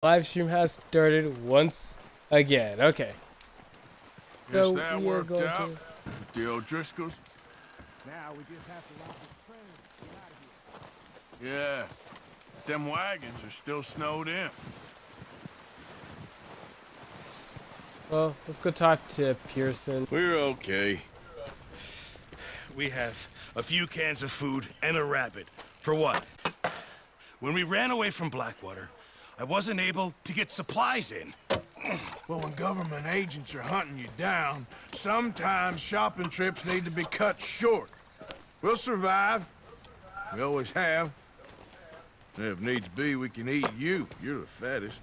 Live stream has started once again. Okay. Guess So that we are worked going out to. with the O'Driscolls. Now we just have to launch the train and get out of here. Yeah, them wagons are still snowed in. Well, let's go talk to Pearson. We're okay. We have a few cans of food and a rabbit. For what? When we ran away from Blackwater, I wasn't able to get supplies in. Well, when government agents are hunting you down, sometimes shopping trips need to be cut short. We'll survive. We always have. If needs be, we can eat you. You're the fattest.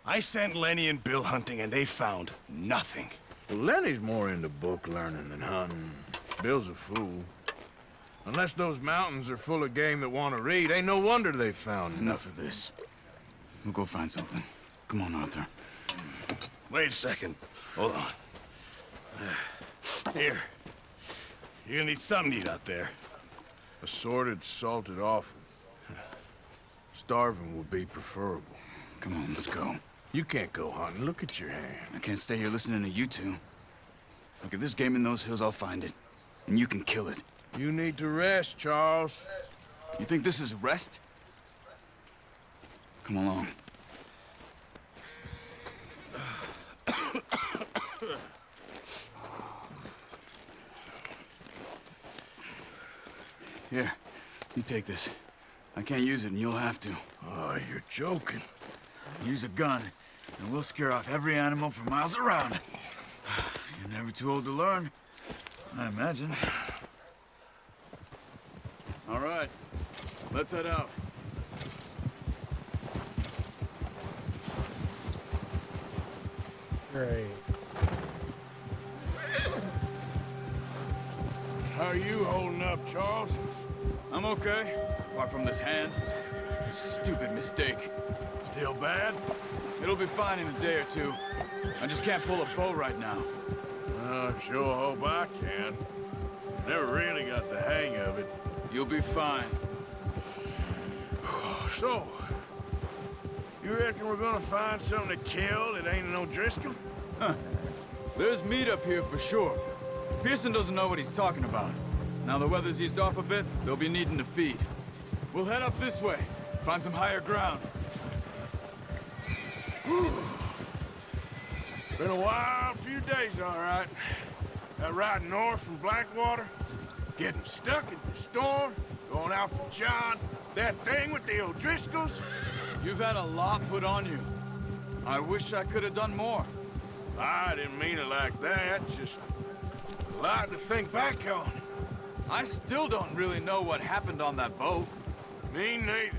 I sent Lenny and Bill hunting and they found nothing. Well, Lenny's more into book learning than hunting. Bill's a fool. Unless those mountains are full of game that want to read, ain't no wonder they found Enough of this. We'll go find something. Come on, Arthur. Wait a second. Hold on. Here. You're gonna need something to eat out there. Assorted, salted offal. Starving would be preferable. Come on, let's go. You can't go hunting. Look at your hand. I can't stay here listening to you two. Look, if there's game in those hills, I'll find it. And you can kill it. You need to rest, Charles. You think this is rest? Come along. Here, you take this. I can't use it, and you'll have to. Oh, you're joking. Use a gun, and we'll scare off every animal for miles around. You're never too old to learn, I imagine. All right, let's head out. Great. How are you holding up, Charles? I'm okay, apart from this hand. Stupid mistake. Still bad? It'll be fine in a day or two. I just can't pull a bow right now. Sure hope I can. Never really got the hang of it. You'll be fine. So, you reckon we're gonna find something to kill that ain't an O'Driscoll? There's meat up here for sure. Pearson doesn't know what he's talking about. Now the weather's eased off a bit, they'll be needing to feed. We'll head up this way, find some higher ground. Been a wild few days, all right. That ride north from Blackwater, getting stuck in the storm, going out from John, that thing with the O'Driscolls. You've had a lot put on you. I wish I could have done more. I didn't mean it like that, just a lot to think back on. I still don't really know what happened on that boat. Me neither.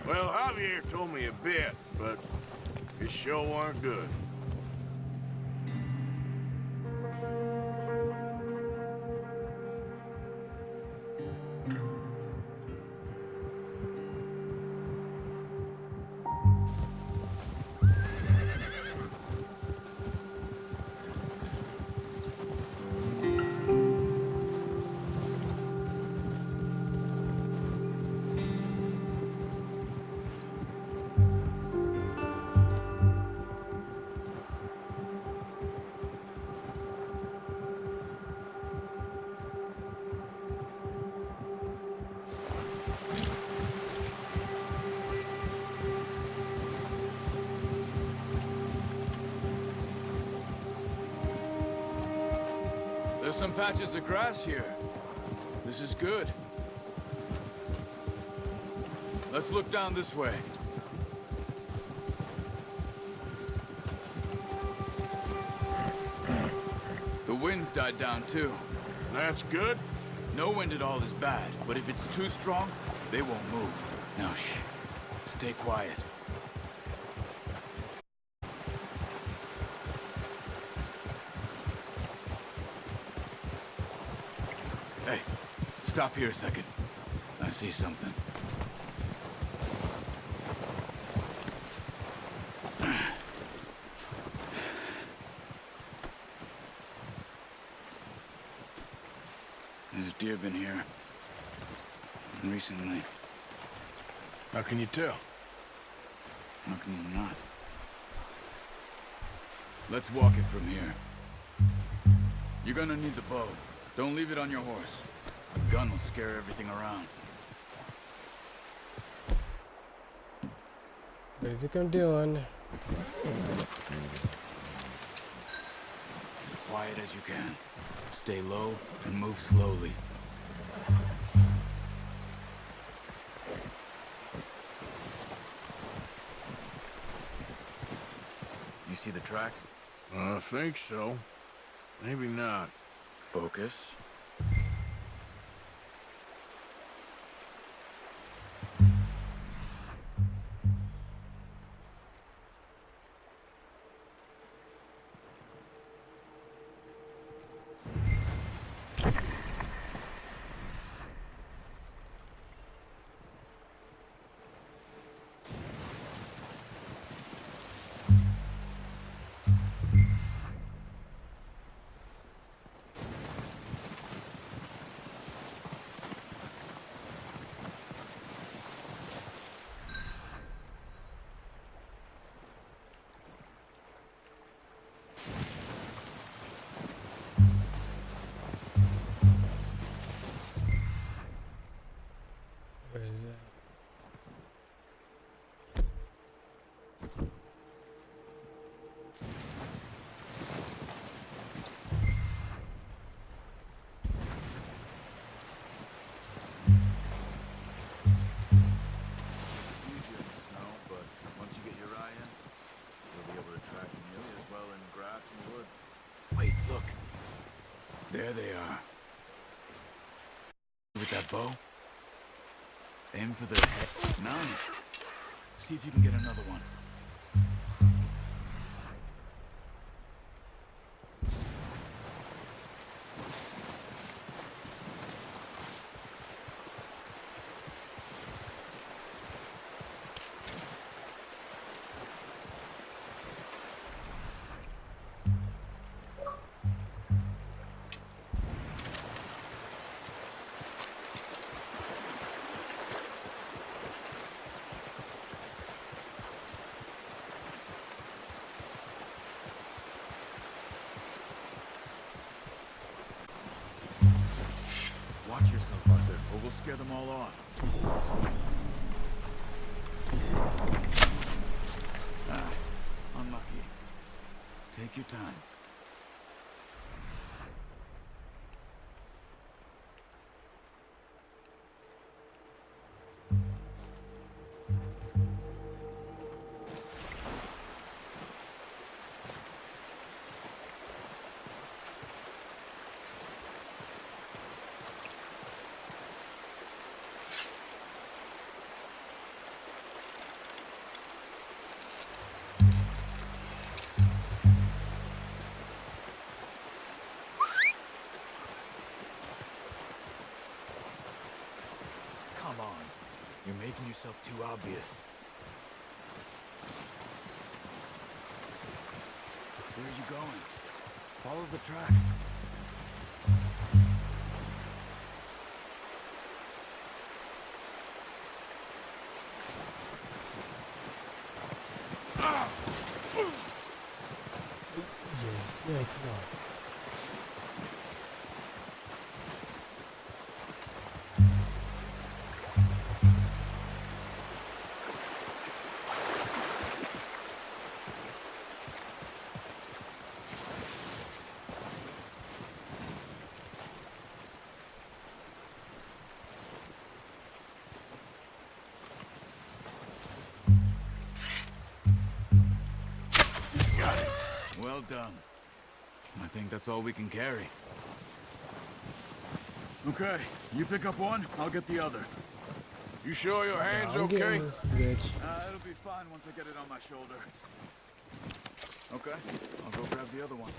Well, Javier told me a bit, but it sure weren't good. There's some patches of grass here. This is good. Let's look down this way. The wind's died down too. That's good. No wind at all is bad, but if it's too strong, they won't move. Now shh. Stay quiet. Hey, stop here a second. I see something. There's deer been here. Recently. How can you tell? How can you not? Let's walk it from here. You're gonna need the bow. Don't leave it on your horse. A gun will scare everything around. Basic I'm doing. Quiet as you can. Stay low and move slowly. You see the tracks? I think so. Maybe not. Focus. Where is that? It's easier in the snow, but once you get your eye in, you'll be able to track them nearly as well in grass and woods. Wait, look. There they are. With that bow, aim for their head. Nice. See if you can get another one. Watch yourself out there, or we'll scare them all off. Ah, unlucky. Take your time. Come on. You're making yourself too obvious. Where are you going? Follow the tracks. Yeah, come on. Got it. Well done. I think that's all we can carry. Okay, you pick up one, I'll get the other. You sure your hand's I'm okay? getting this bitch. It'll be fine once I get it on my shoulder. Okay, I'll go grab the other one.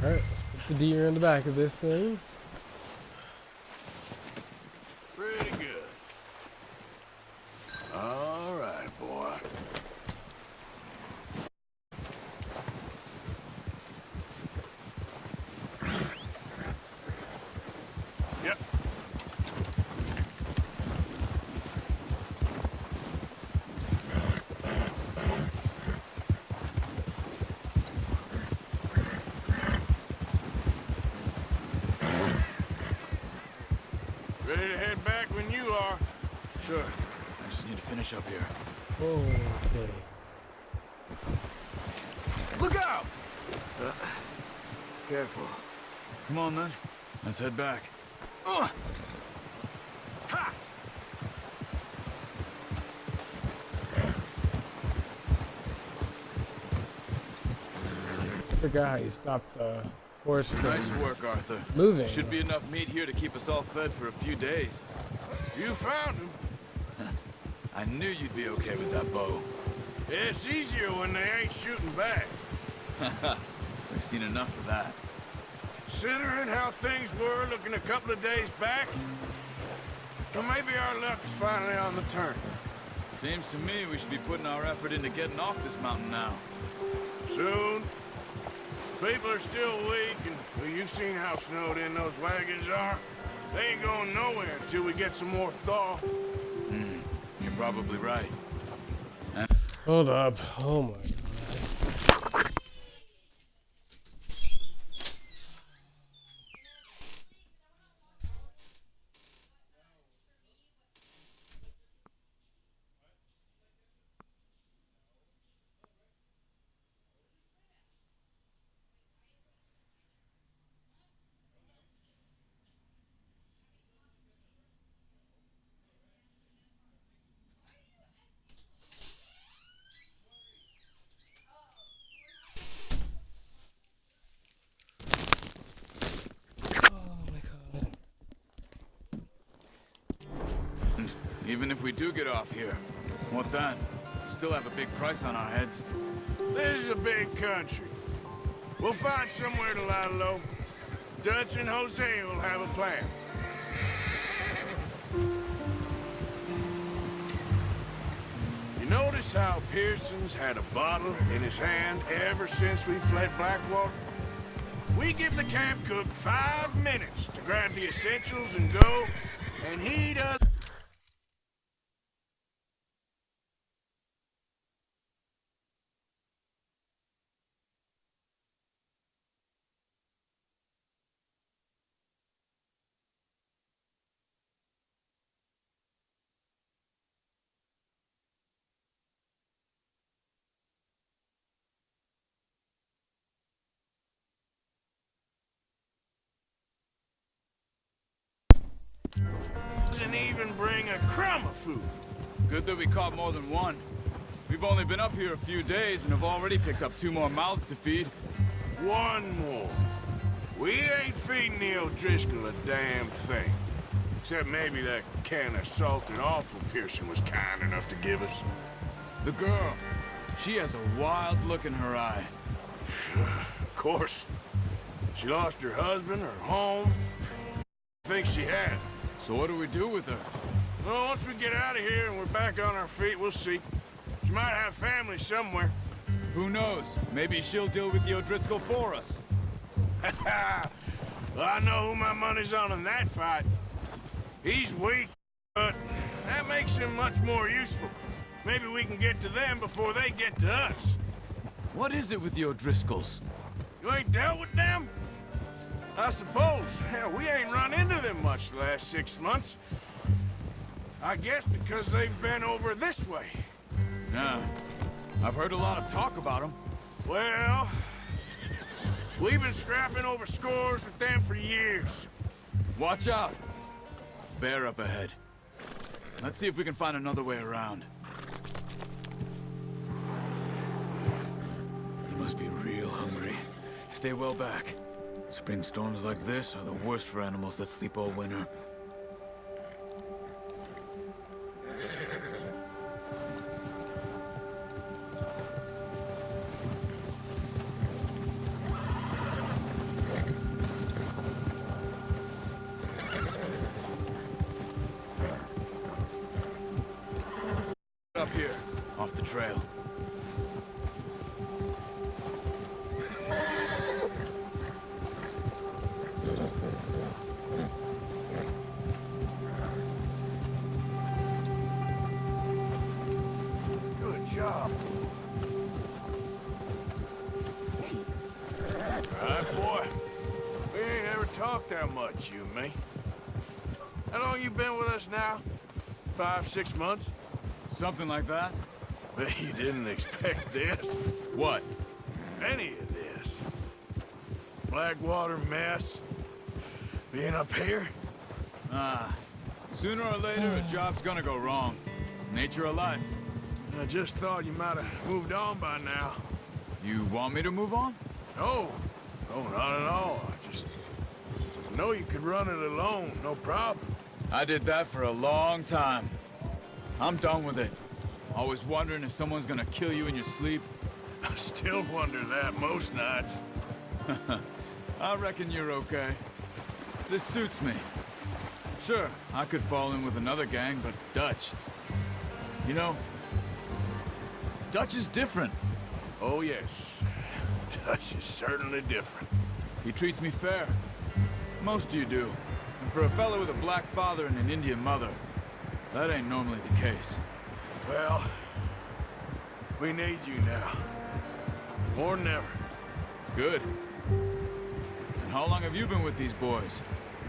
Alright, let's put the deer in the back of this thing. Pretty good. All right, boy. Yep. Ready to head back when you are. Sure. I just need to finish up here. Okay. Look out! Careful. Come on, then. Let's head back. Ha! Forgot how you stopped the horse from Nice work, Arthur. moving. Should be enough meat here to keep us all fed for a few days. You found him. I knew you'd be okay with that bow. It's easier when they ain't shooting back. We've seen enough of that. Considering how things were looking a couple of days back, well, maybe our luck's finally on the turn. Seems to me we should be putting our effort into getting off this mountain now. Soon. People are still weak, and well, you've seen how snowed in those wagons are. They ain't going nowhere until we get some more thaw. You're probably right. Hold up. Oh my god. Even if we do get off here, what then? We still have a big price on our heads. This is a big country. We'll find somewhere to lie low. Dutch and Jose will have a plan. You notice how Pearson's had a bottle in his hand ever since we fled Blackwater? We give the camp cook 5 minutes to grab the essentials and go, and he does. Doesn't even bring a crumb of food. Good that we caught more than one. We've only been up here a few days and have already picked up 2 more mouths to feed. One more. We ain't feeding the O'Driscoll a damn thing. Except maybe that can of salted offal Pearson was kind enough to give us. The girl, she has a wild look in her eye. Of course. She lost her husband, her home. I think she had. So what do we do with her? Well, once we get out of here and we're back on our feet, we'll see. She might have family somewhere. Who knows? Maybe she'll deal with the O'Driscoll for us. Well, I know who my money's on in that fight. He's weak, but that makes him much more useful. Maybe we can get to them before they get to us. What is it with the O'Driscolls? You ain't dealt with them? I suppose. Hell, we ain't run into them much the last 6 months. I guess because they've been over this way. Yeah. I've heard a lot of talk about them. Well, we've been scrapping over scores with them for years. Watch out. Bear up ahead. Let's see if we can find another way around. You must be real hungry. Stay well back. Spring storms like this are the worst for animals that sleep all winter. up here, off the trail. Good job. All right, boy. We ain't ever talked that much, you and me. How long you been with us now? 5, 6 months? Something like that? Bet you didn't expect this. What? Any of this. Blackwater mess. Being up here? Sooner or later, a job's gonna go wrong. Nature of life. I just thought you might have moved on by now. You want me to move on? No. No, not at all. I just know you could run it alone, no problem. I did that for a long time. I'm done with it. Always wondering if someone's gonna kill you in your sleep. I still wonder that most nights. I reckon you're okay. This suits me. Sure, I could fall in with another gang, but Dutch... You know, Dutch is different. Oh, yes. Dutch is certainly different. He treats me fair. Most of you do. And for a fellow with a black father and an Indian mother, that ain't normally the case. Well, we need you now. More than ever. Good. And how long have you been with these boys?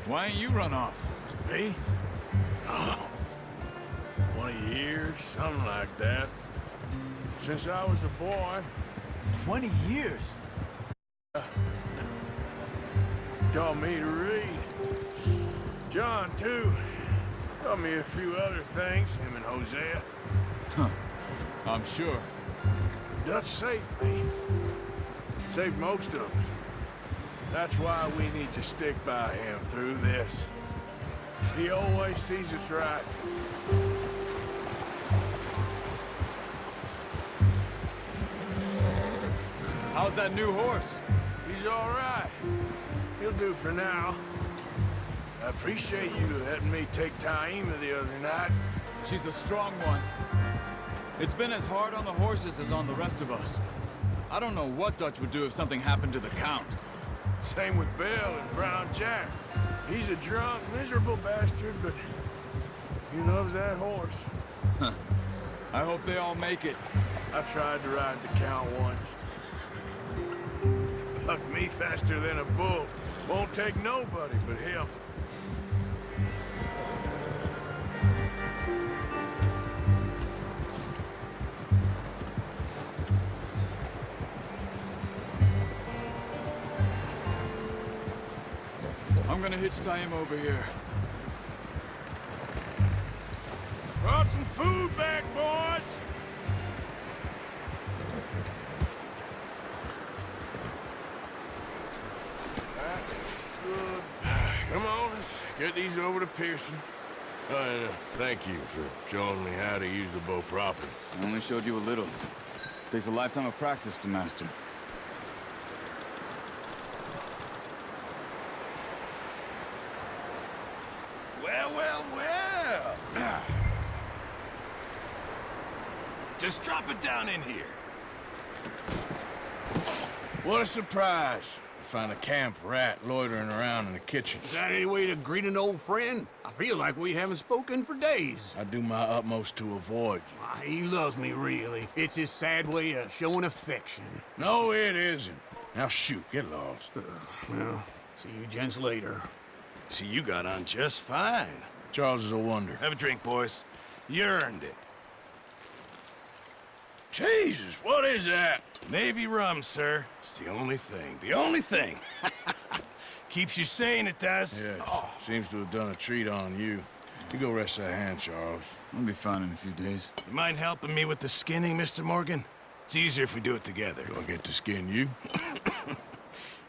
Why ain't you run off? Me? Oh, 20 years, something like that. Since I was a boy. 20 years? Taught me to read. John, too. Taught me a few other things, him and Hosea. I'm sure. Dutch saved me. Saved most of us. That's why we need to stick by him through this. He always sees us right. How's that new horse? He's all right. He'll do for now. I appreciate you letting me take Taima the other night. She's a strong one. It's been as hard on the horses as on the rest of us. I don't know what Dutch would do if something happened to the Count. Same with Bill and Brown Jack. He's a drunk, miserable bastard, but he loves that horse. I hope they all make it. I tried to ride the Count once. Bucked me faster than a bull. Won't take nobody but him. I'm gonna hitch Taima over here. Brought some food back, boys! That's good. Come on, let's get these over to Pearson. Thank you for showing me how to use the bow properly. I only showed you a little. Takes a lifetime of practice to master. Well, well, well. Just drop it down in here. What a surprise. To find a camp rat loitering around in the kitchen. Is that any way to greet an old friend? I feel like we haven't spoken for days. I do my utmost to avoid you. Why, he loves me, really. It's his sad way of showing affection. No, it isn't. Now shoot, get lost. Well, see you gents later. See, you got on just fine. Charles is a wonder. Have a drink, boys. You earned it. Jesus, what is that? Navy rum, sir. It's the only thing. The only thing. Keeps you sane, it does. Yes, seems to have done a treat on you. You go rest that hand, Charles. I'll be fine in a few days. You mind helping me with the skinning, Mr. Morgan? It's easier if we do it together. Do I get to skin you?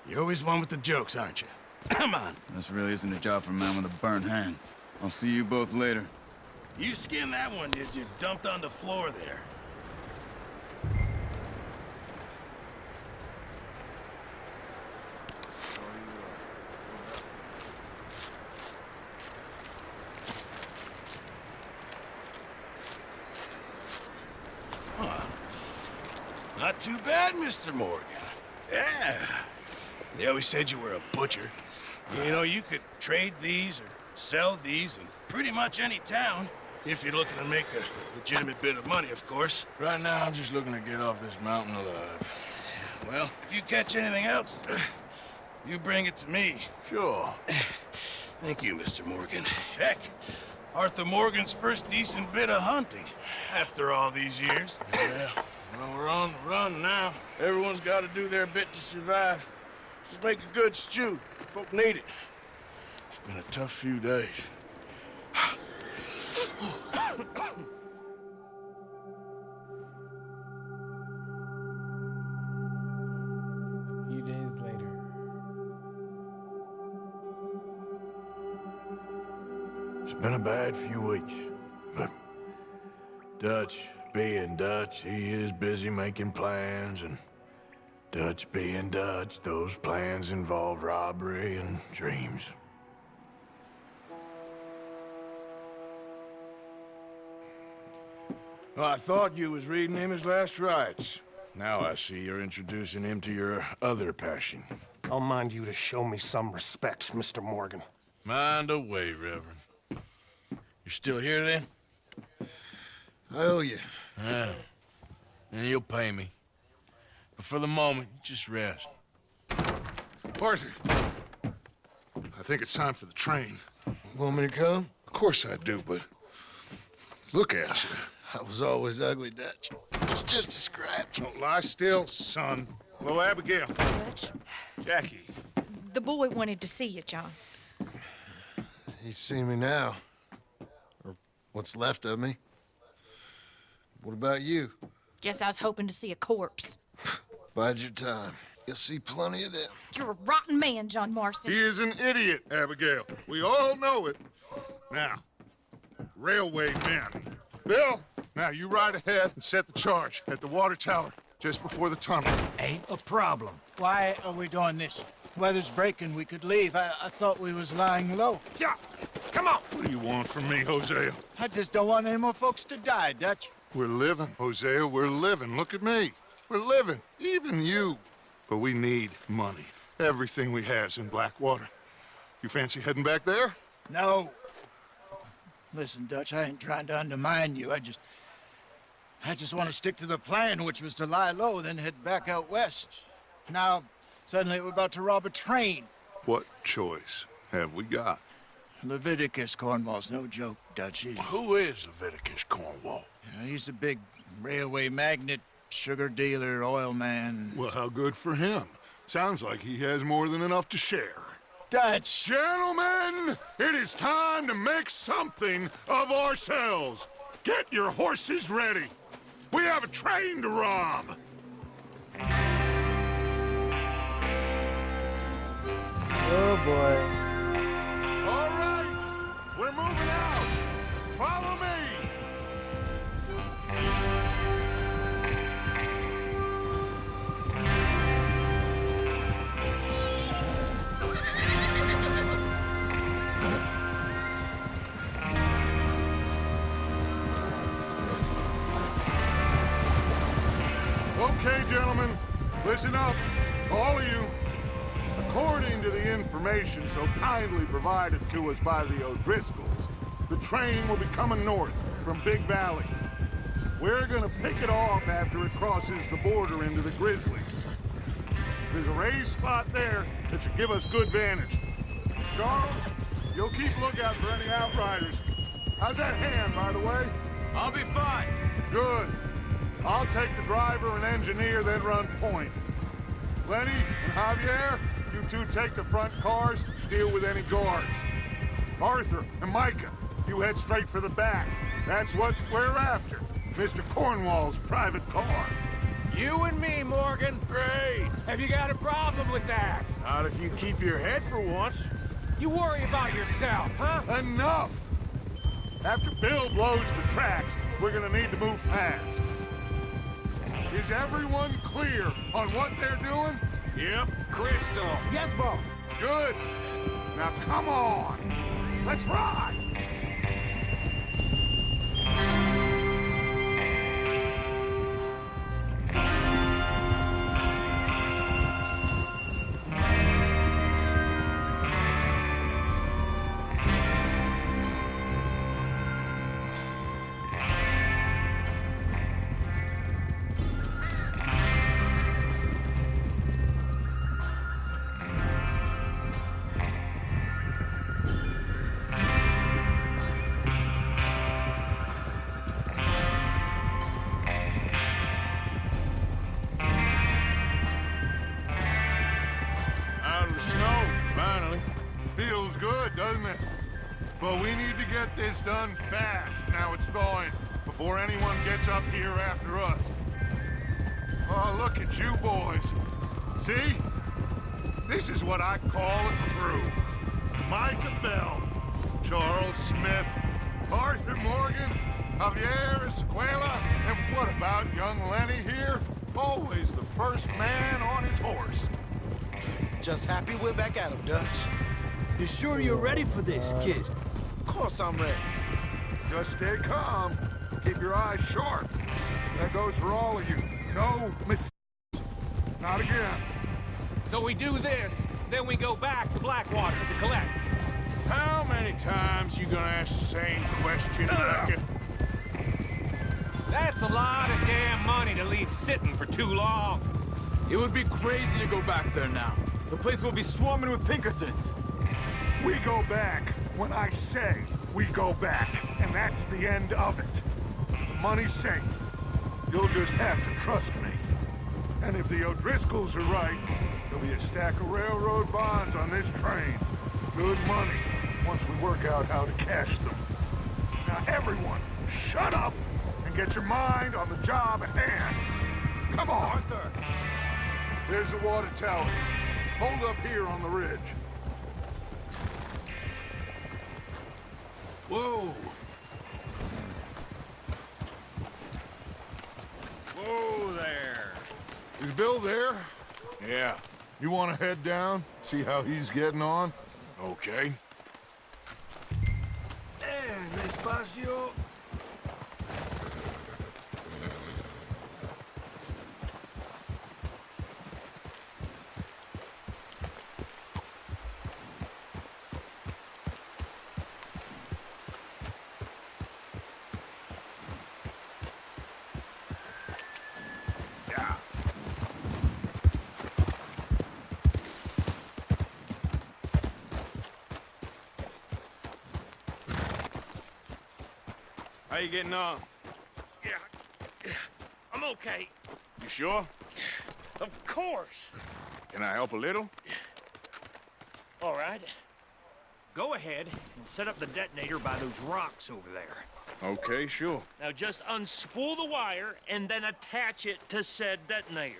You're always one with the jokes, aren't you? Come on. This really isn't a job for a man with a burnt hand. I'll see you both later. You skinned that one, did you? Dumped on the floor there. Not too bad, Mr. Morgan. Yeah. They always said you were a butcher. You know, you could trade these or sell these in pretty much any town, if you're looking to make a legitimate bit of money, of course. Right now, I'm just looking to get off this mountain alive. Well, if you catch anything else, you bring it to me. Sure. Thank you, Mr. Morgan. Heck, Arthur Morgan's first decent bit of hunting after all these years. Yeah. Well, we're on the run now. Everyone's got to do their bit to survive. Just make a good stew. Folk need it. It's been a tough few days. A few days later. It's been a bad few weeks, but Dutch being Dutch, he is busy making plans, and Dutch being Dutch, those plans involve robbery and dreams. Well, I thought you was reading him his last rites. Now I see you're introducing him to your other passion. I'll mind you to show me some respect, Mr. Morgan. Mind away, Reverend. You're still here, then? I owe you. Yeah. And you'll pay me. But for the moment, just rest. Arthur, I think it's time for the train. Want me to come? Of course I do, but look at you. I was always ugly, Dutch. It's just a scratch. Don't lie still, son. Hello, Abigail. Dutch, Jackie. the boy wanted to see you, John. He's seen me now. Or what's left of me. What about you? Guess I was hoping to see a corpse. Bide your time. You'll see plenty of them. You're a rotten man, John Marston. He is an idiot, Abigail. We all know it. Now, railway men. Bill, now you ride ahead and set the charge at the water tower just before the tunnel. Ain't a problem. Why are we doing this? Weather's breaking. We could leave. I thought we was lying low. Yeah, come on. What do you want from me, Hosea? I just don't want any more folks to die, Dutch. We're living, Hosea. We're living. Look at me. We're living. Even you. But we need money. Everything we has in Blackwater. You fancy heading back there? No. Listen, Dutch, I ain't trying to undermine you. I just want to stick to the plan, which was to lie low, then head back out west. Now, suddenly we're about to rob a train. What choice have we got? Leviticus Cornwall's no joke, Dutch. Who is Leviticus Cornwall? He's a big railway magnate, sugar dealer, oil man. Well, how good for him. Sounds like he has more than enough to share. Dutch! Gentlemen, it is time to make something of ourselves. Get your horses ready. We have a train to rob. Oh boy. All right, we're moving out. Follow me. Okay, gentlemen, listen up, all of you. According to the information so kindly provided to us by the O'Driscolls, the train will be coming north from Big Valley. We're gonna pick it off after it crosses the border into the Grizzlies. There's a raised spot there that should give us good vantage. Charles, you'll keep lookout for any outriders. How's that hand, by the way? I'll be fine. Good. I'll take the driver and engineer, then run point. Lenny and Javier, you two take the front cars, deal with any guards. Arthur and Micah, you head straight for the back. That's what we're after. Mr. Cornwall's private car. You and me, Morgan. Great. Have you got a problem with that? Not if you keep your head for once. You worry about yourself, huh? Enough! After Bill blows the tracks, we're gonna need to move fast. Is everyone clear on what they're doing? Yep. Crystal. Yes, boss. Good. Now come on. Let's ride. doesn't it? But we need to get this done fast. Now it's thawing, before anyone gets up here after us. Oh, look at you boys. See? This is what I call a crew. Micah Bell, Charles Smith, Arthur Morgan, Javier Escuela, and what about young Lenny here? Always the first man on his horse. Just happy we're back at him, Dutch. You sure you're ready for this, kid? Of course I'm ready. Just stay calm. Keep your eyes sharp. That goes for all of you. No mistakes. Not again. So we do this, then we go back to Blackwater to collect. How many times you gonna ask the same question, Micah? That's a lot of damn money to leave sitting for too long. It would be crazy to go back there now. The place will be swarming with Pinkertons. We go back when I say we go back, and that's the end of it. The money's safe. You'll just have to trust me. And if the O'Driscolls are right, there'll be a stack of railroad bonds on this train. Good money, once we work out how to cash them. Now everyone, shut up and get your mind on the job at hand. Come on. Arthur. There's the water tower. Hold up here on the ridge. Whoa! Whoa there. Is Bill there? Yeah. You want to head down, see how he's getting on? Okay. Despacio. How you getting on? Yeah, I'm okay. You sure? Of course. Can I help a little? All right. Go ahead and set up the detonator by those rocks over there. Okay, sure. Now just unspool the wire and then attach it to said detonator.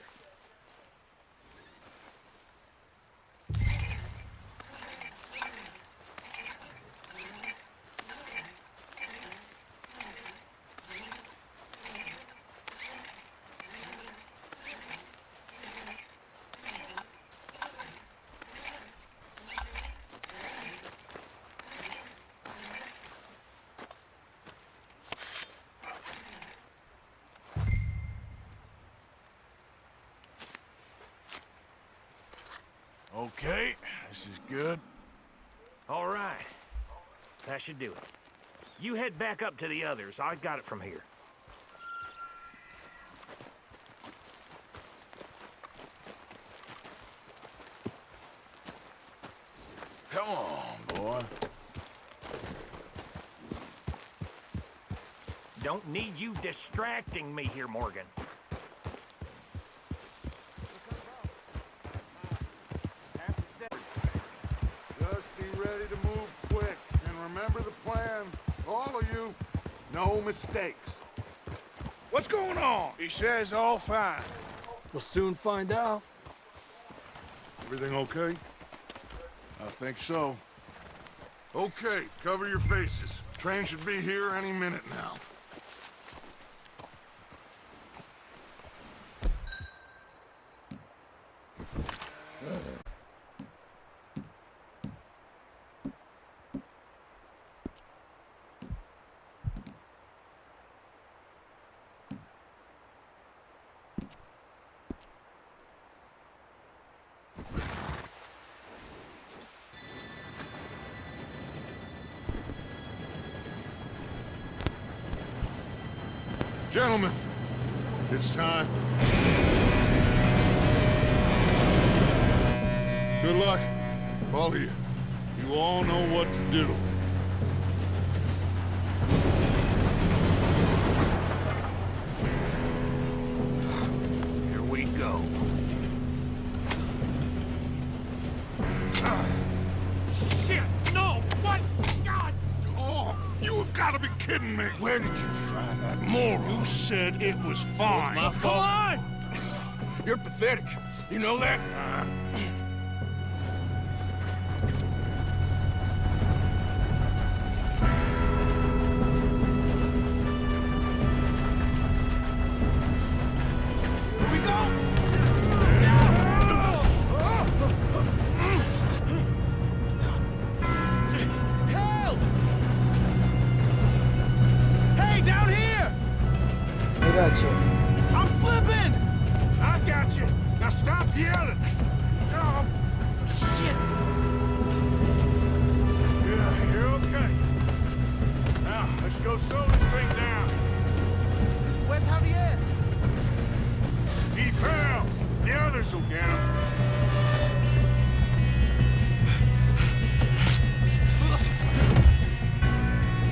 Okay, this is good. All right. That should do it. You head back up to the others. I got it from here. Come on, boy. Don't need you distracting me here, Morgan. Just be ready to move quick. And remember the plan. All of you, no mistakes. What's going on? He says all fine. We'll soon find out. Everything okay? I think so. Okay, cover your faces. Train should be here any minute now. Gentlemen, it's time. Good luck, all of you. You all know what to do. Here we go. Shit, no! gotta be kidding me! Where did you find that moron? You said it was fine. My fault. on! You're pathetic. You know that? Here we go! Help! Hey, down here! I got you. I'm slipping! I got you. Now stop yelling. Oh, shit! Yeah, you're okay. Now, let's go slow this thing down. Where's Javier? He fell. The others will get him.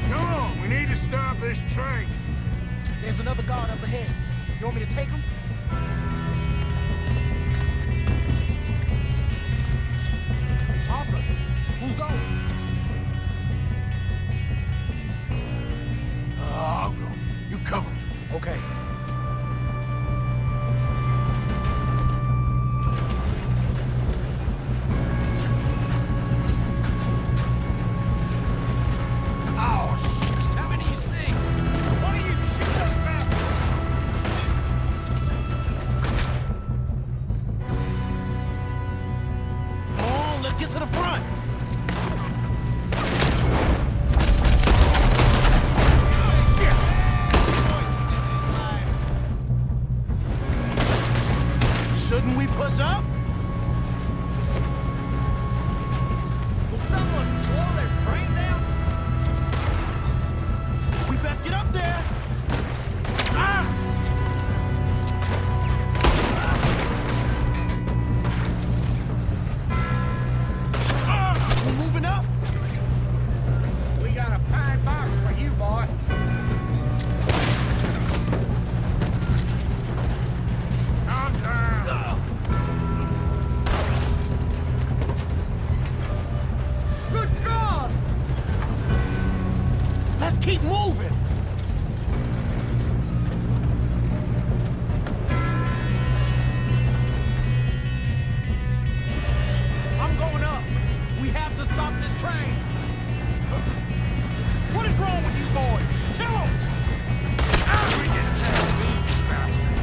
Come on, we need to stop this train. There's another guard up ahead. You want me to take him? Arthur, who's going? I'll go. You cover me. Okay. Oh, shit. How many you see? One of you shoot those bastards! Come on, let's get to the front. Shouldn't we push up? Will someone blow their brains out? We best get up there. We're moving up. We got a pine box for you, boy. Calm down. Good God! Let's keep moving. I'm going up. We have to stop this train. What is wrong with you boys? Kill them! We can tell these bastards.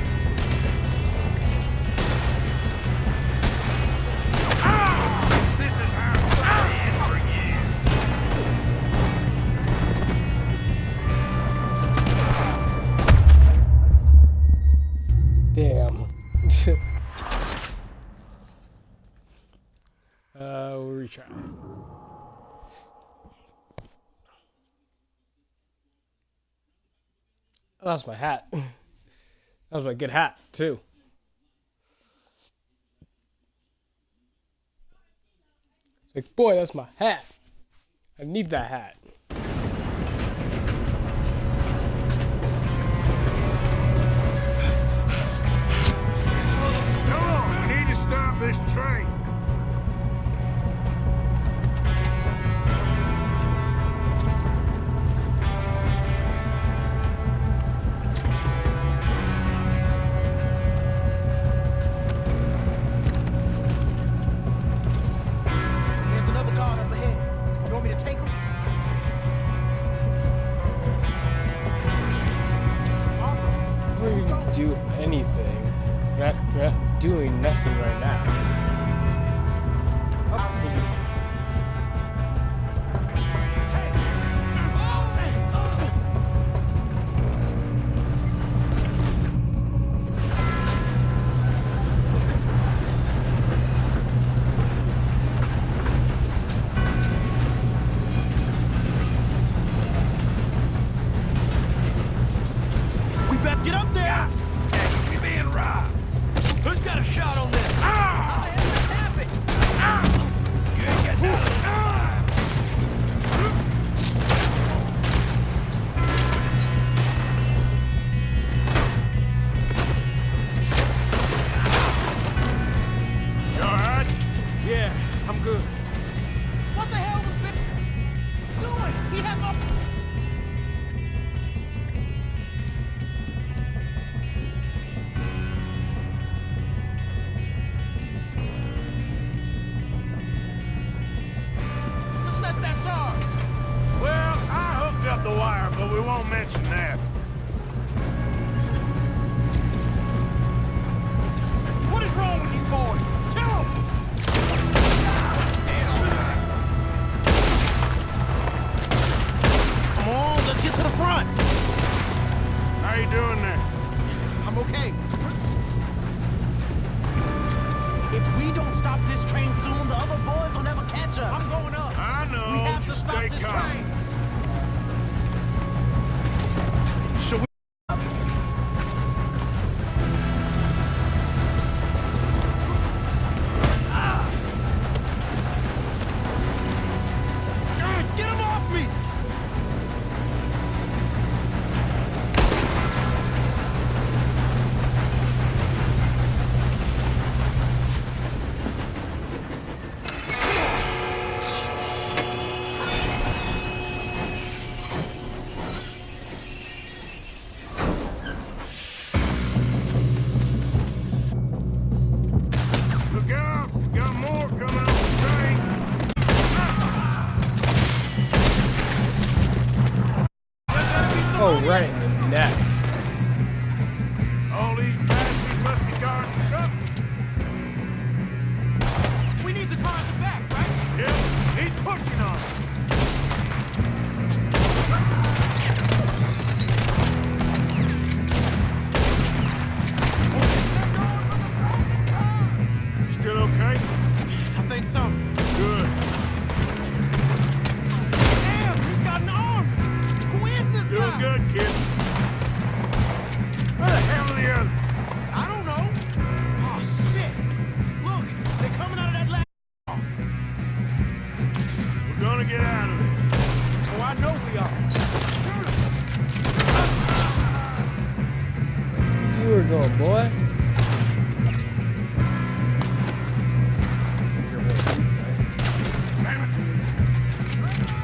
This is how it's been for you. Damn. We'll retry. Oh, that's my hat. That was my good hat, too. It's like, boy, that's my hat. I need that hat. Come on, we need to stop this train. There's another guard up ahead. You want me to take him? Arthur, We're gonna do anything. We're not doing nothing right now. I'll take him. We best get up there! We being robbed. Who's got a shot on this? Ah! don't mention that. What is wrong with you boys? Kill him! Come on, let's get to the front. How you doing there? I'm okay. If we don't stop this train soon, the other boys will never catch us. I'm going up. I know. We have to Just stop stay this calm. train. Should we? God, get him off me! Look out! Got more coming off the train. Oh, right in the neck. All these bastards must be guarding something. We need to guard the back, right? Yeah, keep pushing on it. Still okay? I think so. Good. Damn, he's got an arm! Who is this Doing guy? good, kid. Where the hell are the others? I don't know. Oh, shit. Look, they're coming out of that last... We're gonna get out of this. Oh, I know we are. You were going, boy.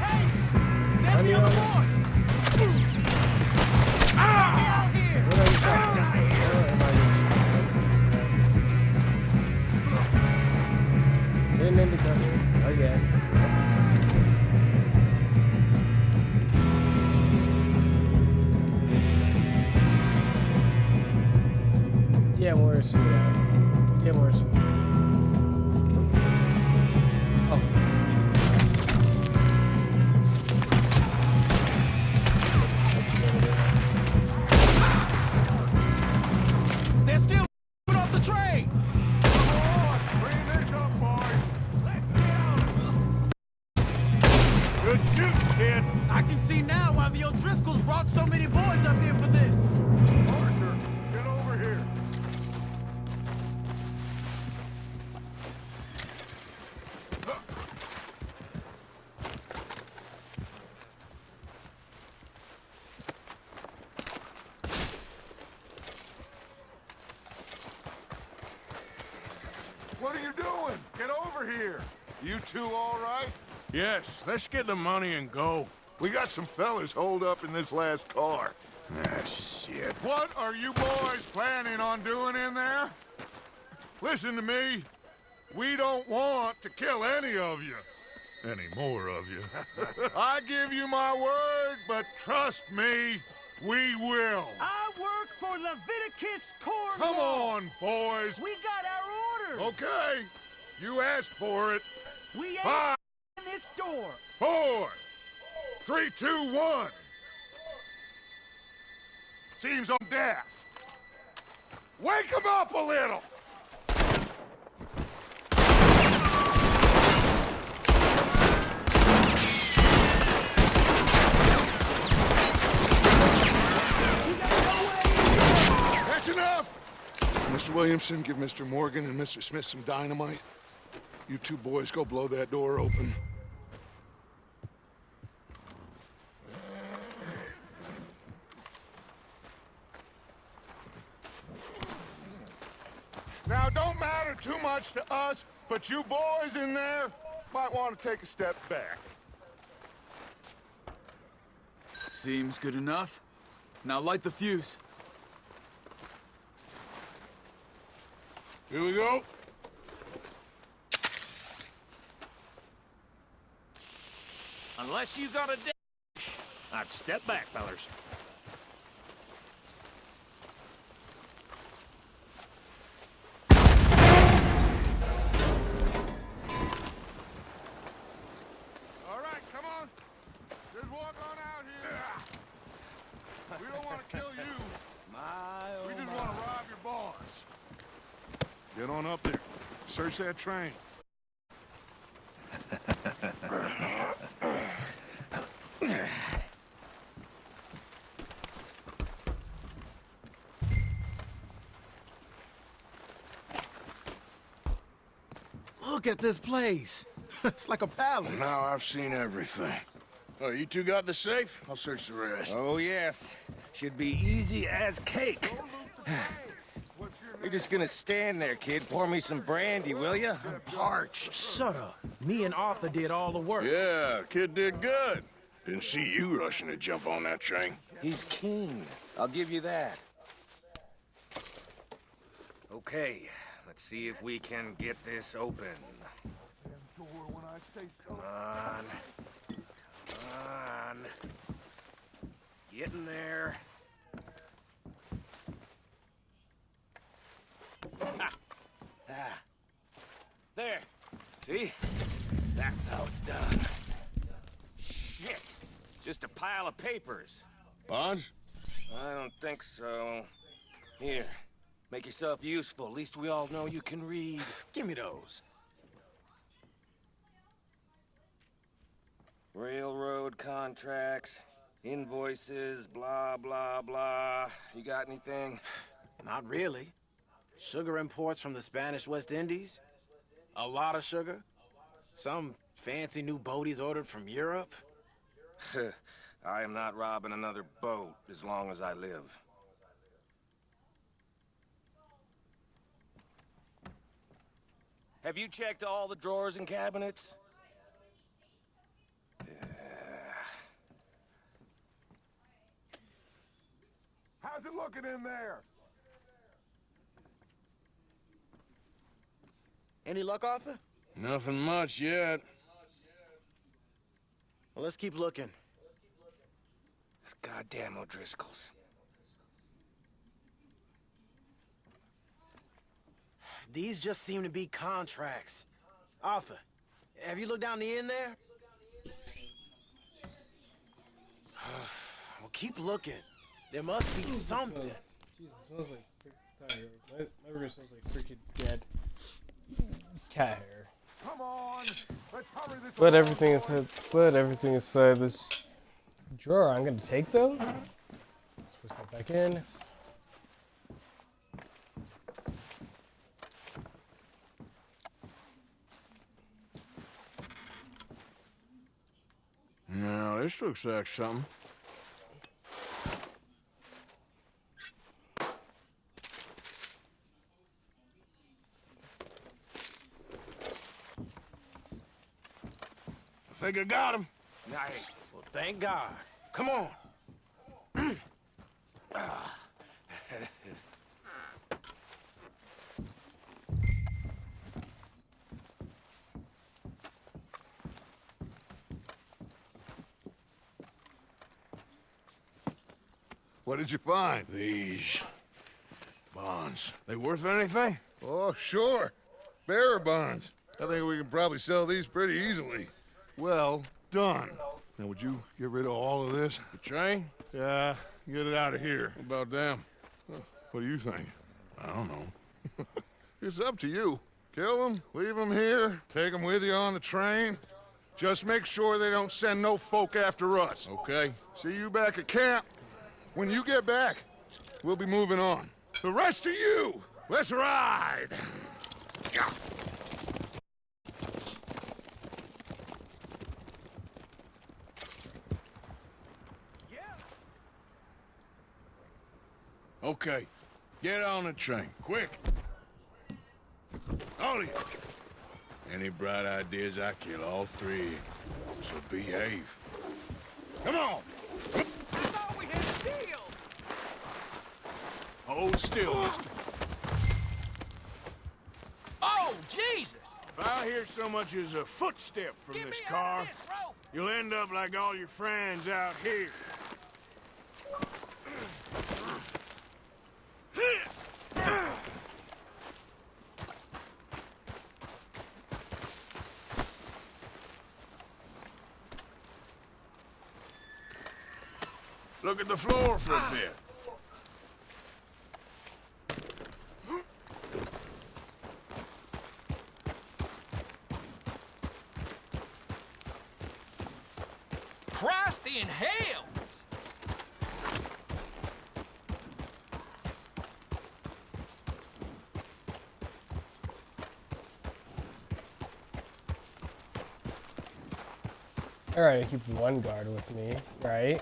Hey, that's the other boys. Get me out here. What are you talking about? Didn't mean to come here. Again. Get more suit out. Get more suit. Oh. They're still off the train. Come on, bring this up, boys. Let's get out. Good shooting, kid. I can see now why the O'Driscolls brought so many boys up here for this. Parker, get over here. What are you doing? Get over here. You two all right? Yes, let's get the money and go. We got some fellas holed up in this last car. Ah, shit. What are you boys planning on doing in there? Listen to me. We don't want to kill any of you. Any more of you. I give you my word, but trust me, we will. I work for Leviticus Corps. Come on, boys. We got our orders. Okay. You asked for it. We ain't 5, in this door. 4, 3, 2, 1. Seems I'm deaf. Wake him up a little. That's enough. Mr. Williamson, give Mr. Morgan and Mr. Smith some dynamite. You two boys go blow that door open. Now, don't matter too much to us, but you boys in there might want to take a step back. Seems good enough. Now light the fuse. Here we go. Unless you got a dash. I'd step back, fellers. All right, come on. Just walk on out here. We don't want to kill you. We just want to rob your boss. Get on up there. Search that train. Look at this place. It's like a palace. Now I've seen everything. Oh, you two got the safe? I'll search the rest. Oh, yes. Should be easy as cake. You're just gonna stand there, kid. Pour me some brandy, will you? I'm parched. Shut up. Me and Arthur did all the work. Yeah, kid did good. Didn't see you rushing to jump on that train. He's keen. I'll give you that. Okay, let's see if we can get this open. Come on. Come on. Get in there. Ha. Ah. There. See? That's how it's done. Shit. Just a pile of papers. Bonds? I don't think so. Here. Make yourself useful. At least we all know you can read. Give me those. Railroad contracts, invoices, blah, blah, blah. You got anything? Not really. Sugar imports from the Spanish West Indies. A lot of sugar. Some fancy new boat he's ordered from Europe. I am not robbing another boat as long as I live. Have you checked all the drawers and cabinets? How's it looking in there? Any luck, Arthur? Nothing much yet. Well, let's keep looking. It's goddamn O'Driscolls. These just seem to be contracts. Arthur, have you looked down the end there? Well, keep looking. There must be something. Jesus, smells like... Sorry, my room smells like freaking dead cat hair. Come on, let's hurry this But along, everything is boys. but everything inside this drawer I'm gonna take though. Let's put that back in. Now, this looks like something. I think I got him. Nice. Well, thank God. Come on. What did you find? These bonds. They worth anything? Oh, sure. Bearer bonds. I think we can probably sell these pretty easily. Well done. Now, would you get rid of all of this? The train? Yeah, get it out of here. What about them? What do you think? I don't know. It's up to you. Kill them, leave them here, take them with you on the train. Just make sure they don't send no folk after us. Okay. See you back at camp. When you get back, we'll be moving on. The rest of you, let's ride! Okay. Get on the train, quick. All of you. Any bright ideas, I kill all three. So behave. Come on! I thought we had a deal! Hold still, mister. Oh, Jesus! If I hear so much as a footstep from Get this me car, out of this rope! you'll end up like all your friends out here. Look at the floor for a bit. Christ in hell! Alright, I keep one guard with me, right?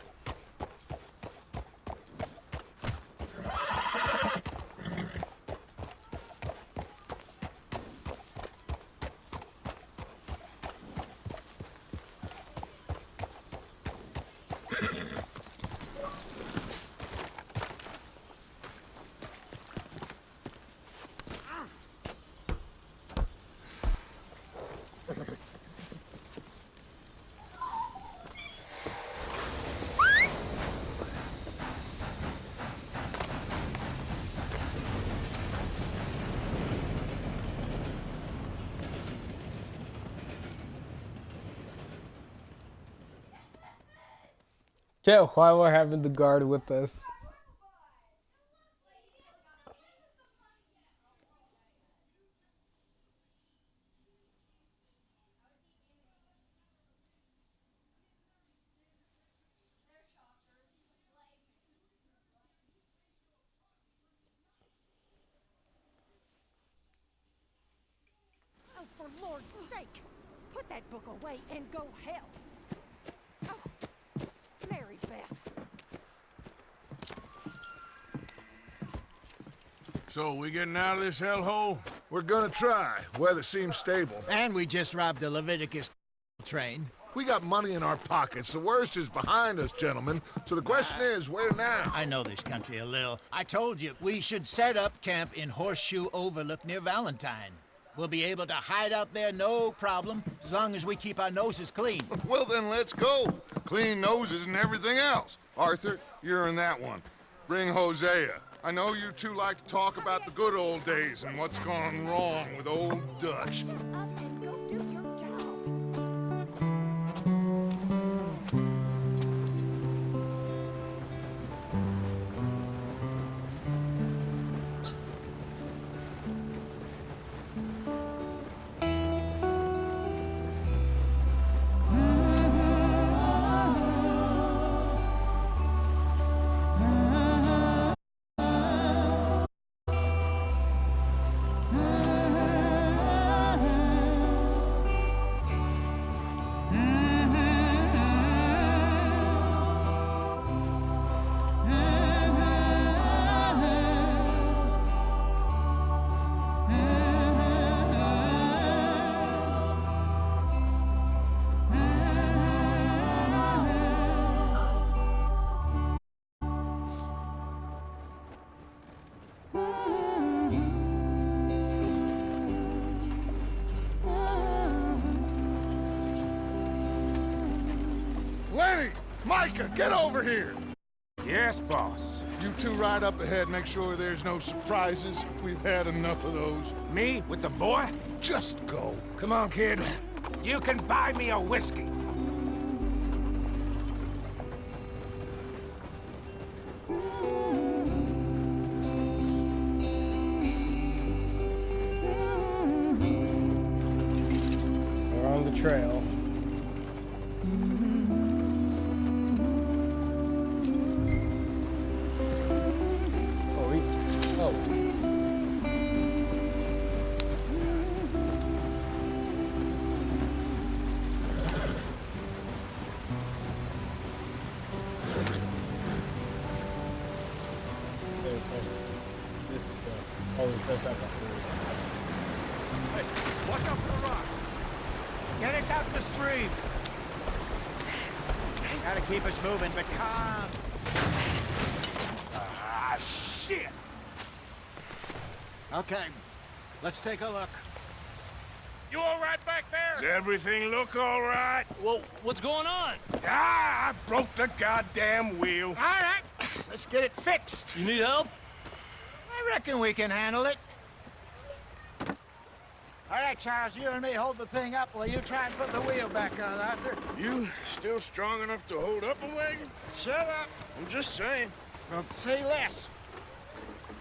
Yeah, why we're having the guard with us. Oh, for Lord's sake, put that book away and go help. Oh, Mary Beth. So, we getting out of this hellhole? We're gonna try. Weather seems stable. And we just robbed the Leviticus train. We got money in our pockets. The worst is behind us, gentlemen. So the question is, where now? I know this country a little. I told you, we should set up camp in Horseshoe Overlook near Valentine. We'll be able to hide out there no problem, as long as we keep our noses clean. Well, then let's go. Clean noses and everything else. Arthur, you're in that one. Bring Hosea. I know you two like to talk about the good old days and what's gone wrong with old Dutch. Lenny! Micah, get over here! Yes, boss. You two ride up ahead, make sure there's no surprises. We've had enough of those. Me with the boy? Just go. Come on, kid. You can buy me a whiskey. We're on the trail. Watch out for the rock. Get us out the stream. Gotta keep us moving, but calm. Ah, shit! Okay, let's take a look. You all right back there? Does everything look all right? Well, what's going on? Ah, I broke the goddamn wheel. All right, let's get it fixed. You need help? I reckon we can handle it. All right, Charles, you and me hold the thing up while you try and put the wheel back on, Arthur. You still strong enough to hold up a wagon? Shut up. I'm just saying. Well, say less.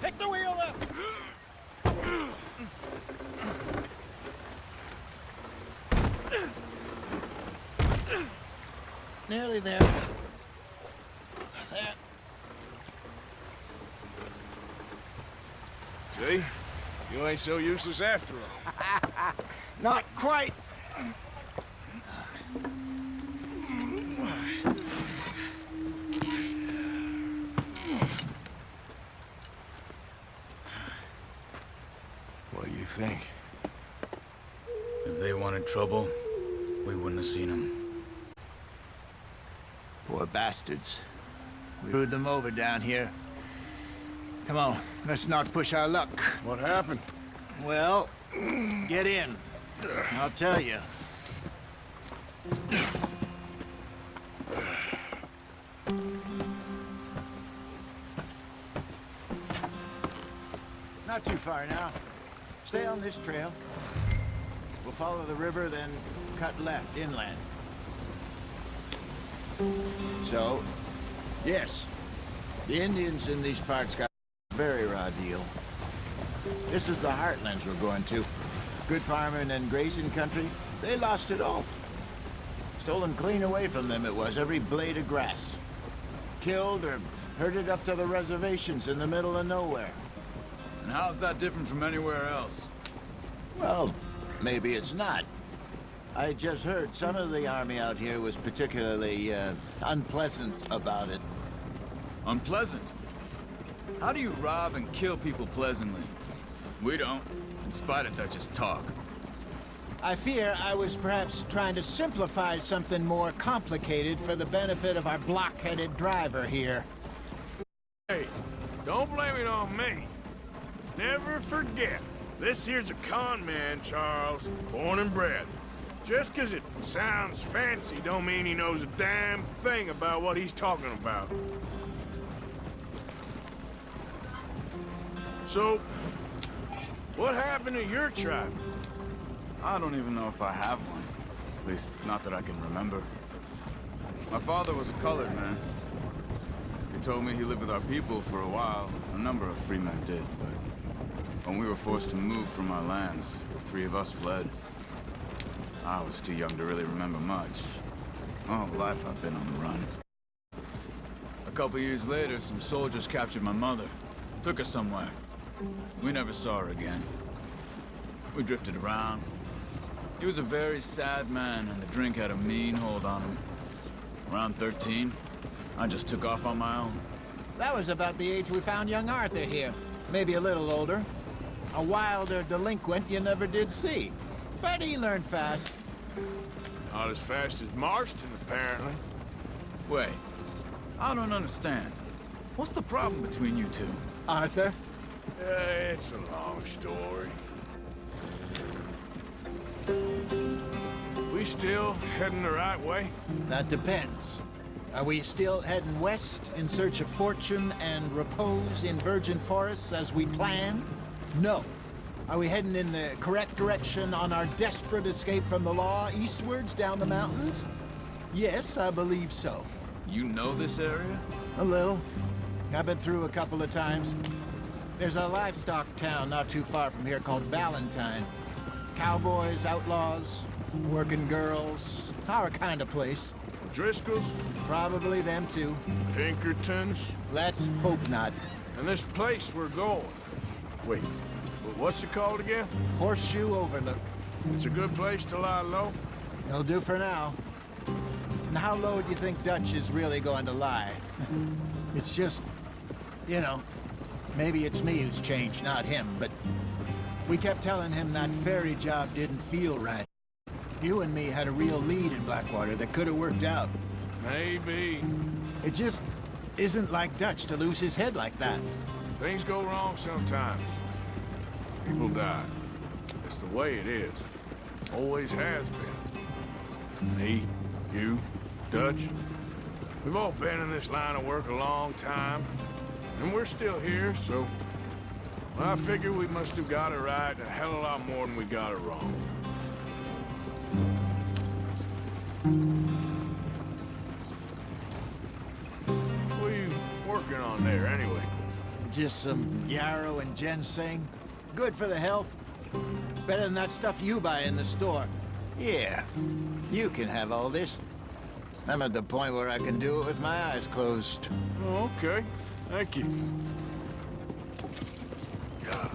Pick the wheel up. Nearly there. There. See? You ain't so useless after all. Not quite. What do you think? If they wanted trouble, we wouldn't have seen them. Poor bastards. We screwed them over down here. Come on, let's not push our luck. What happened? Well, get in. I'll tell you. Not too far now. Stay on this trail. We'll follow the river, then cut left inland. So, yes, the Indians in these parts got a very raw deal. This is the heartlands we're going to. Good farming and grazing country, they lost it all. Stolen clean away from them it was, every blade of grass. Killed or herded up to the reservations in the middle of nowhere. And how's that different from anywhere else? Well, maybe it's not. I just heard some of the army out here was particularly, unpleasant about it. Unpleasant? How do you rob and kill people pleasantly? We don't, in spite of Dutch's talk. I fear I was perhaps trying to simplify something more complicated for the benefit of our blockheaded driver here. Hey, don't blame it on me. Never forget, this here's a con man, Charles, born and bred. Just 'cause it sounds fancy don't mean he knows a damn thing about what he's talking about. So, what happened to your tribe? I don't even know if I have one. At least, not that I can remember. My father was a colored man. He told me he lived with our people for a while. A number of free men did, but when we were forced to move from our lands, the three of us fled. I was too young to really remember much. My whole life I've been on the run. A couple years later, some soldiers captured my mother. Took her somewhere. We never saw her again. We drifted around. He was a very sad man, and the drink had a mean hold on him. Around 13, I just took off on my own. That was about the age we found young Arthur here. Maybe a little older. A wilder delinquent you never did see. But he learned fast. Not as fast as Marston, apparently. Wait, I don't understand. What's the problem between you two? Arthur? It's a long story. We still heading the right way? That depends. Are we still heading west in search of fortune and repose in virgin forests as we planned? No. Are we heading in the correct direction on our desperate escape from the law eastwards down the mountains? Yes, I believe so. You know this area? A little. I've been through a couple of times. There's a livestock town not too far from here called Valentine. Cowboys, outlaws, working girls, our kind of place. Driscolls? Probably them too. Pinkertons? Let's hope not. And this place we're going. Wait, what's it called again? Horseshoe Overlook. It's a good place to lie low? It'll do for now. And how low do you think Dutch is really going to lie? It's just, you know, maybe it's me who's changed, not him, but we kept telling him that ferry job didn't feel right. You and me had a real lead in Blackwater that could have worked out. Maybe. It just isn't like Dutch to lose his head like that. Things go wrong sometimes. People die. It's the way it is. Always has been. Me, you, Dutch. We've all been in this line of work a long time, and we're still here, so I figure we must have got it right a hell of a lot more than we got it wrong. What are you working on there, anyway? Just some yarrow and ginseng. Good for the health. Better than that stuff you buy in the store. Yeah, you can have all this. I'm at the point where I can do it with my eyes closed. Oh, okay. Thank you. Yeah.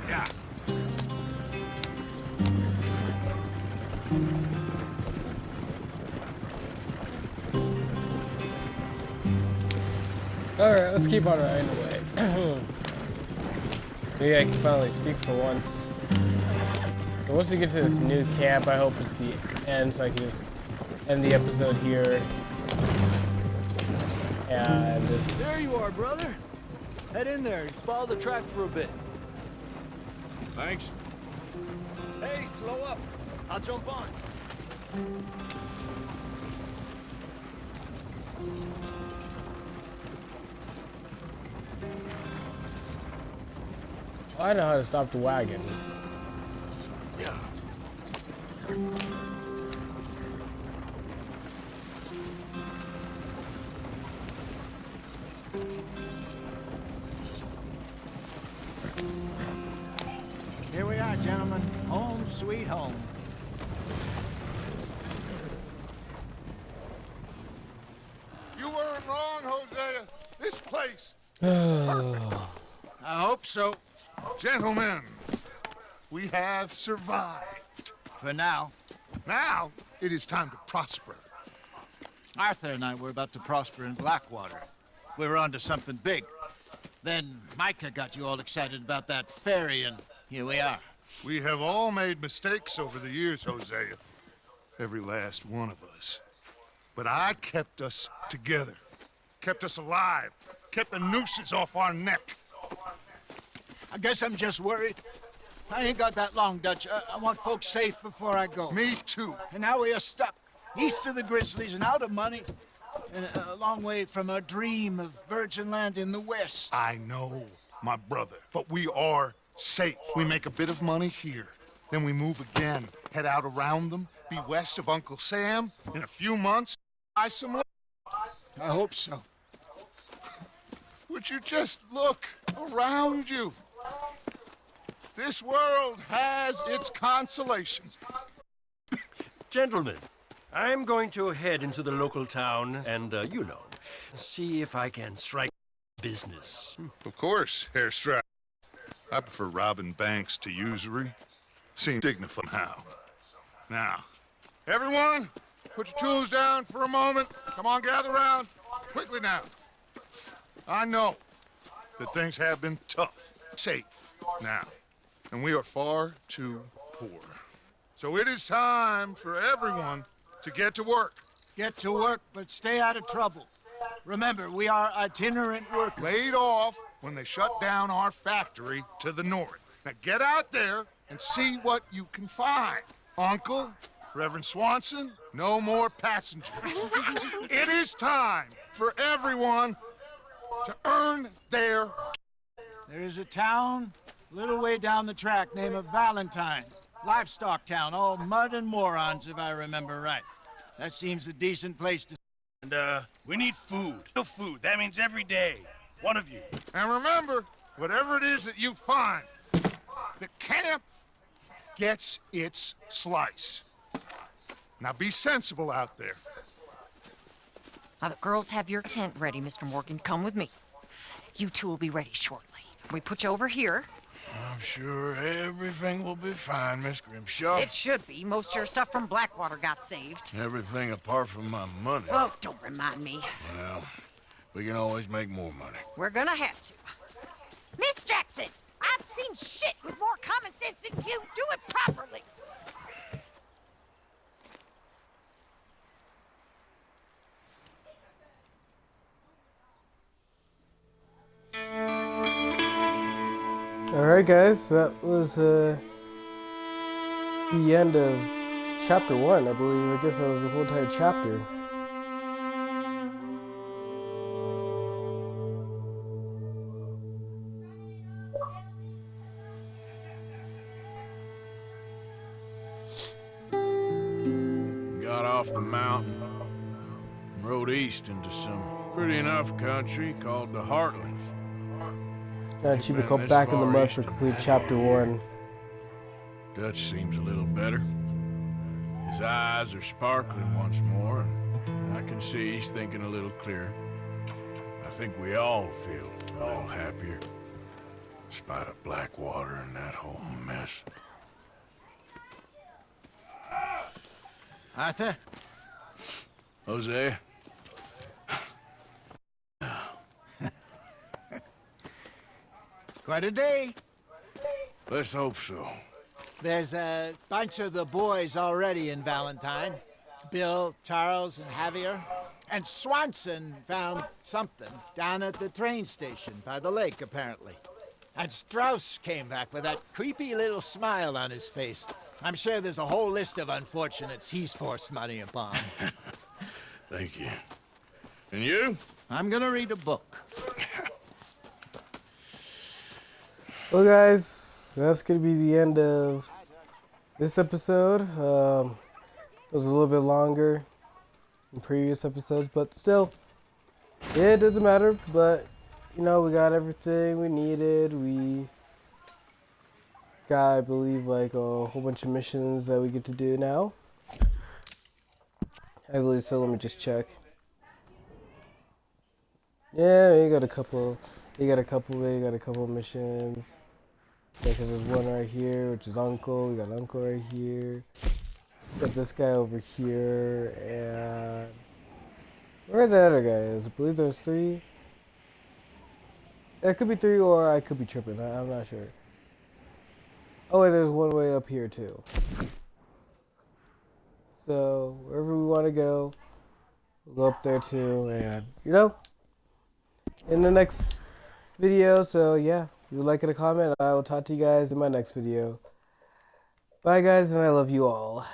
Yeah. Alright, let's keep on riding away. Maybe I can finally speak for once. So once we get to this new camp, I hope it's the end, so I can just end the episode here. And there you are, brother. Head in there and follow the track for a bit. Thanks. Hey, slow up. I'll jump on. I know how to stop the wagon. Yeah. Here we are, gentlemen. Home sweet home. You weren't wrong, Hosea. This place. I hope so. Gentlemen, we have survived. For now. Now, it is time to prosper. Arthur and I were about to prosper in Blackwater. We were onto something big. Then Micah got you all excited about that ferry, and here we are. We have all made mistakes over the years, Hosea. Every last one of us. But I kept us together. Kept us alive. Kept the nooses off our neck. I guess I'm just worried. I ain't got that long, Dutch. I want folks safe before I go. Me too. And now we are stuck, east of the Grizzlies and out of money, and a long way from our dream of virgin land in the west. I know, my brother, but we are safe. We make a bit of money here, then we move again, head out around them, be west of Uncle Sam. In a few months, buy some land. I hope so. Would you just look around you? This world has its consolations. Gentlemen, I'm going to head into the local town and, you know, see if I can strike business. Of course, Herr Stroud. I prefer robbing banks to usury. Seems dignified now. Now, everyone, put your tools down for a moment. Come on, gather round. Quickly now. I know that things have been tough. Safe now. And we are far too poor. So it is time for everyone to get to work. Get to work, but stay out of trouble. Remember, we are itinerant workers. Laid off when they shut down our factory to the north. Now get out there and see what you can find. Uncle, Reverend Swanson, no more passengers. It is time for everyone to earn their... There is a town a little way down the track named Valentine. Livestock town, all mud and morons, if I remember right. That seems a decent place to... And, we need food. Real food. That means every day. One of you. And remember, whatever it is that you find, the camp gets its slice. Now be sensible out there. Now the girls have your tent ready, Mr. Morgan. Come with me. You two will be ready shortly. We put you over here. I'm sure everything will be fine, Miss Grimshaw. It should be. Most of your stuff from Blackwater got saved. Everything apart from my money. Oh, don't remind me. Well, we can always make more money. We're gonna have to. Miss Jackson, I've seen shit with more common sense than you. Do it properly. Alright guys, that was the end of chapter 1, I believe. I guess that was the whole entire chapter. Got off the mountain, rode east into some pretty enough country called the Heartlands. And she would go back in the mud for complete chapter 1. Dutch seems a little better. His eyes are sparkling once more, and I can see he's thinking a little clearer. I think we all feel a little happier, in spite of Blackwater and that whole mess. Arthur? Hosea? Quite a day. Let's hope so. There's a bunch of the boys already in Valentine. Bill, Charles, and Javier. And Swanson found something down at the train station by the lake, apparently. And Strauss came back with that creepy little smile on his face. I'm sure there's a whole list of unfortunates he's forced money upon. Thank you. And you? I'm gonna read a book. Well guys, that's going to be the end of this episode. It was a little bit longer than previous episodes, but still, yeah, it doesn't matter. But, you know, we got everything we needed. We got, I believe, like a whole bunch of missions that we get to do now. I believe so. Let me just check. Yeah, you got a couple. You got a couple missions. Like there's one right here, which is Uncle. We got Uncle right here. Got this guy over here, and where are the other guys? I believe there's 3. There could be 3, or I could be tripping. I'm not sure. Oh wait, there's one way up here too. So wherever we want to go, we'll go up there too, and you know, in the next video. So yeah, if you like it, a comment. I will talk to you guys in my next video. Bye guys, and I love you all.